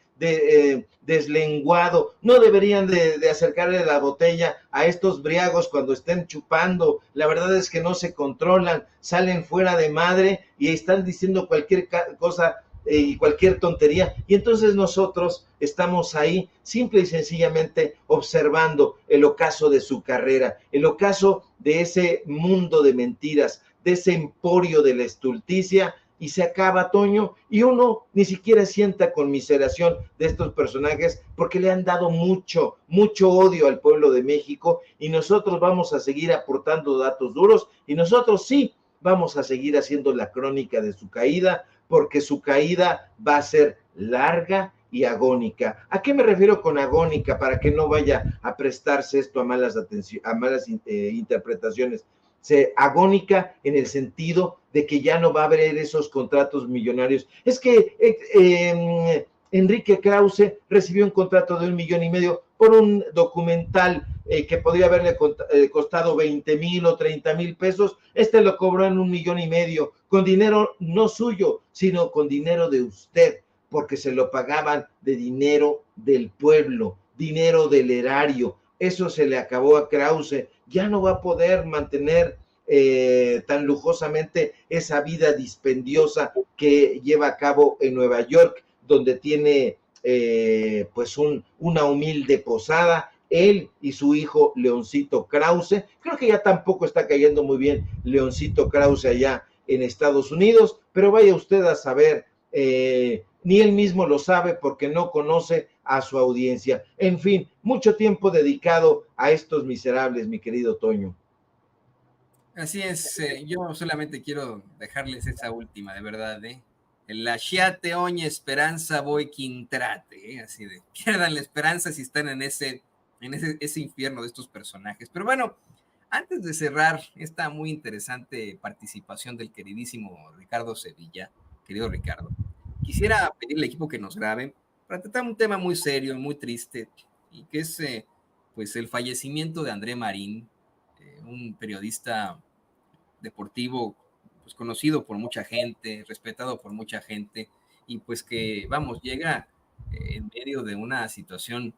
deslenguado? No deberían de acercarle la botella a estos briagos cuando estén chupando. La verdad es que no se controlan, salen fuera de madre y están diciendo cualquier cosa y cualquier tontería, y entonces nosotros estamos ahí simple y sencillamente observando el ocaso de su carrera, el ocaso de ese mundo de mentiras, de ese emporio de la estulticia, y se acaba, Toño, y uno ni siquiera sienta conmiseración de estos personajes porque le han dado mucho odio al pueblo de México, y nosotros vamos a seguir aportando datos duros, y nosotros sí vamos a seguir haciendo la crónica de su caída, porque su caída va a ser larga y agónica. ¿A qué me refiero con agónica? Para que no vaya a prestarse esto a malas interpretaciones. Agónica en el sentido de que ya no va a haber esos contratos millonarios. Es que Enrique Krause recibió un contrato de 1,5 millones por un documental que podría haberle costado 20,000 o 30,000 pesos. Este lo cobró en 1,5 millones, con dinero no suyo, sino con dinero de usted, porque se lo pagaban de dinero del pueblo, dinero del erario. Eso se le acabó a Krause. Ya no va a poder mantener tan lujosamente esa vida dispendiosa que lleva a cabo en Nueva York, donde tiene pues una humilde posada, él y su hijo Leoncito Krause. Creo que ya tampoco está cayendo muy bien Leoncito Krause allá en Estados Unidos, pero vaya usted a saber, ni él mismo lo sabe porque no conoce a su audiencia. En fin, mucho tiempo dedicado a estos miserables, mi querido Toño. Así es, yo solamente quiero dejarles esa última, de verdad, la Xiate Oña Esperanza Voy Quintrate, así de, pierdan la esperanza si están en ese infierno de estos personajes. Pero bueno, antes de cerrar esta muy interesante participación del queridísimo Ricardo Sevilla, querido Ricardo, quisiera pedirle al equipo que nos grabe para tratar un tema muy serio, muy triste, y que es pues el fallecimiento de André Marín, un periodista deportivo pues conocido por mucha gente, respetado por mucha gente, y pues que, vamos, llega en medio de una situación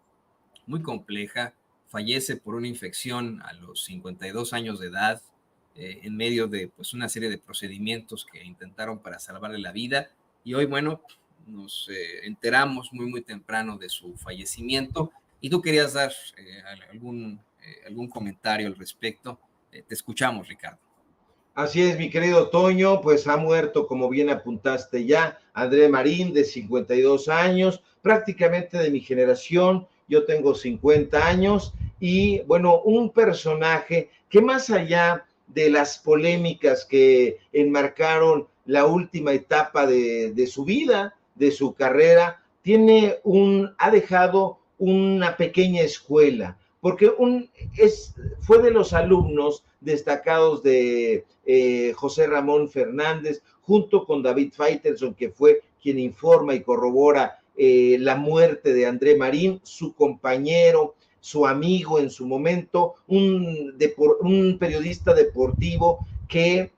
muy compleja, fallece por una infección a los 52 años de edad, en medio de pues una serie de procedimientos que intentaron para salvarle la vida, y hoy, bueno, nos enteramos muy temprano de su fallecimiento, y tú querías dar algún comentario al respecto. Te escuchamos, Ricardo. Así es, mi querido Toño, pues ha muerto, como bien apuntaste ya, André Marín, de 52 años, prácticamente de mi generación. Yo tengo 50 años y, bueno, un personaje que, más allá de las polémicas que enmarcaron la última etapa de su vida, de su carrera, ha dejado una pequeña escuela, porque fue de los alumnos destacados de José Ramón Fernández, junto con David Faitelson, que fue quien informa y corrobora la muerte de André Marín, su compañero, su amigo en su momento, un periodista deportivo que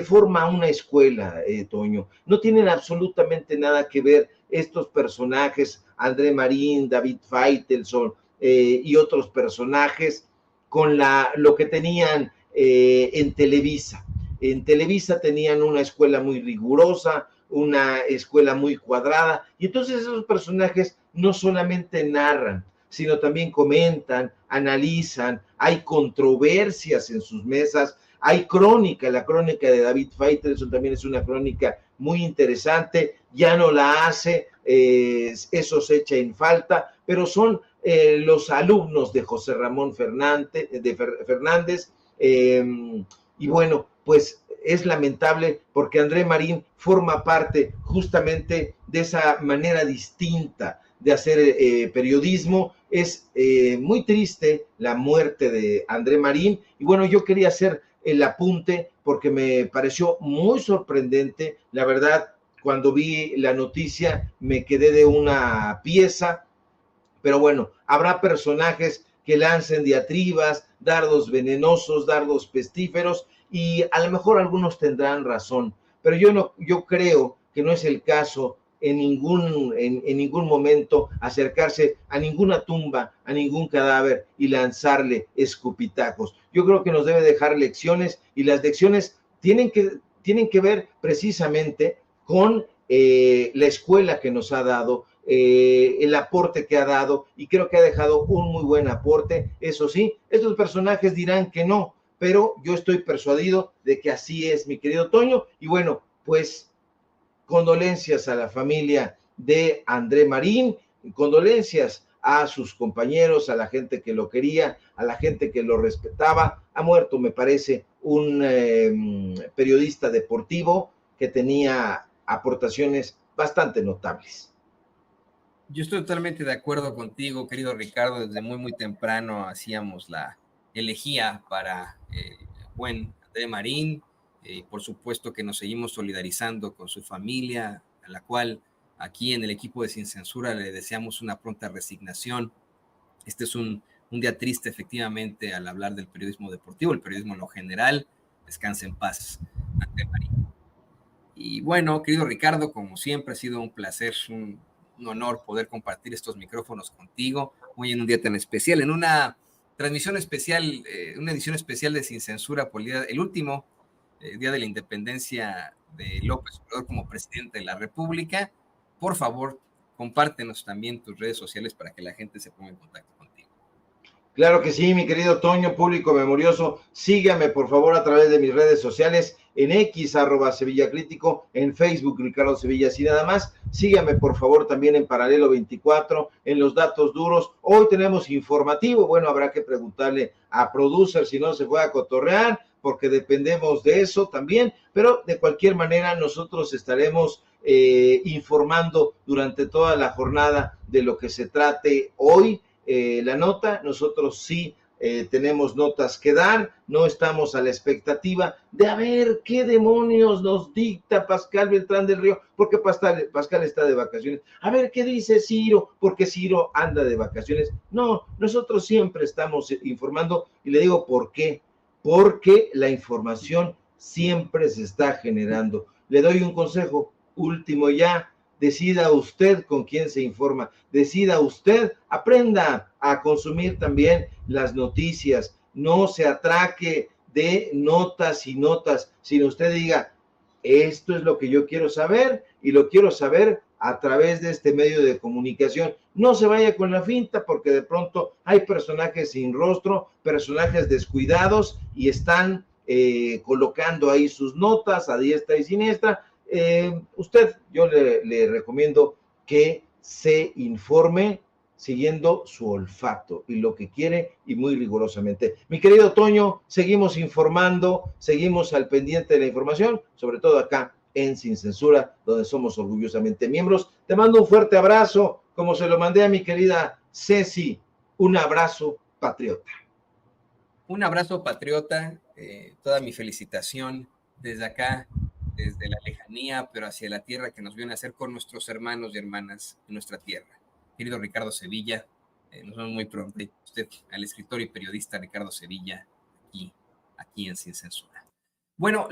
forma una escuela, Toño. No tienen absolutamente nada que ver estos personajes, André Marín, David Faitelson y otros personajes, con lo que tenían en Televisa. En Televisa tenían una escuela muy rigurosa, una escuela muy cuadrada, y entonces esos personajes no solamente narran, sino también comentan, analizan, hay controversias en sus mesas, hay crónica. La crónica de David Faitelson también es una crónica muy interesante, ya no la hace, eso se echa en falta, pero son los alumnos de José Ramón Fernández, y bueno, pues es lamentable porque André Marín forma parte justamente de esa manera distinta de hacer periodismo. Es muy triste la muerte de André Marín, y bueno, yo quería hacer el apunte porque me pareció muy sorprendente, la verdad. Cuando vi la noticia me quedé de una pieza, pero bueno, habrá personajes que lancen diatribas, dardos venenosos, dardos pestíferos, y a lo mejor algunos tendrán razón, pero yo creo que no es el caso en ningún momento acercarse a ninguna tumba, a ningún cadáver y lanzarle escupitajos. Yo creo que nos debe dejar lecciones, y las lecciones tienen que ver precisamente con la escuela que nos ha dado, el aporte que ha dado, y creo que ha dejado un muy buen aporte. Eso sí, estos personajes dirán que no, pero yo estoy persuadido de que así es, mi querido Toño. Y bueno, pues condolencias a la familia de André Marín, condolencias a sus compañeros, a la gente que lo quería, a la gente que lo respetaba. Ha muerto, me parece, un periodista deportivo que tenía aportaciones bastante notables. Yo estoy totalmente de acuerdo contigo, querido Ricardo. Desde muy temprano hacíamos la elegía para el buen André Marín. Por supuesto que nos seguimos solidarizando con su familia, a la cual aquí en el equipo de Sin Censura le deseamos una pronta resignación. Este es un día triste, efectivamente, al hablar del periodismo deportivo, el periodismo en lo general. Descanse en paz, André Marín. Y bueno, querido Ricardo, como siempre ha sido un placer, un honor poder compartir estos micrófonos contigo hoy en un día tan especial, en una transmisión especial, una edición especial de Sin Censura por el último día de la independencia de López Obrador como presidente de la República. Por favor, compártenos también tus redes sociales para que la gente se ponga en contacto contigo. Claro que sí, mi querido Toño, público memorioso. Sígame, por favor, a través de mis redes sociales, en X, @SevillaCrítico, en Facebook, Ricardo Sevilla, así nada más. Sígame, por favor, también en Paralelo 24, en Los Datos Duros. Hoy tenemos informativo. Bueno, habrá que preguntarle a Producer si no se fue a cotorrear, porque dependemos de eso también. Pero de cualquier manera, nosotros estaremos informando durante toda la jornada de lo que se trate hoy. La nota, nosotros sí tenemos notas que dar, no estamos a la expectativa de a ver qué demonios nos dicta Pascal Beltrán del Río, porque Pascal está de vacaciones, a ver qué dice Ciro, porque Ciro anda de vacaciones. No, nosotros siempre estamos informando, y le digo por qué, porque la información siempre se está generando. Le doy un consejo último ya: decida usted con quién se informa, decida usted, aprenda a consumir también las noticias, no se atraque de notas y notas, sino usted diga, esto es lo que yo quiero saber, y lo quiero saber a través de este medio de comunicación. No se vaya con la finta, porque de pronto hay personajes sin rostro, personajes descuidados, y están colocando ahí sus notas a diestra y siniestra. Yo le recomiendo que se informe siguiendo su olfato y lo que quiere, y muy rigurosamente. Mi querido Toño, seguimos informando, seguimos al pendiente de la información, sobre todo acá en Sin Censura, donde somos orgullosamente miembros. Te mando un fuerte abrazo, como se lo mandé a mi querida Ceci, un abrazo patriota. Un abrazo patriota, toda mi felicitación desde acá, desde la lejanía, pero hacia la tierra que nos viene a hacer con nuestros hermanos y hermanas en nuestra tierra. Querido Ricardo Sevilla, nos vemos muy pronto. Usted, al escritor y periodista Ricardo Sevilla, aquí en Sin Censura. Bueno,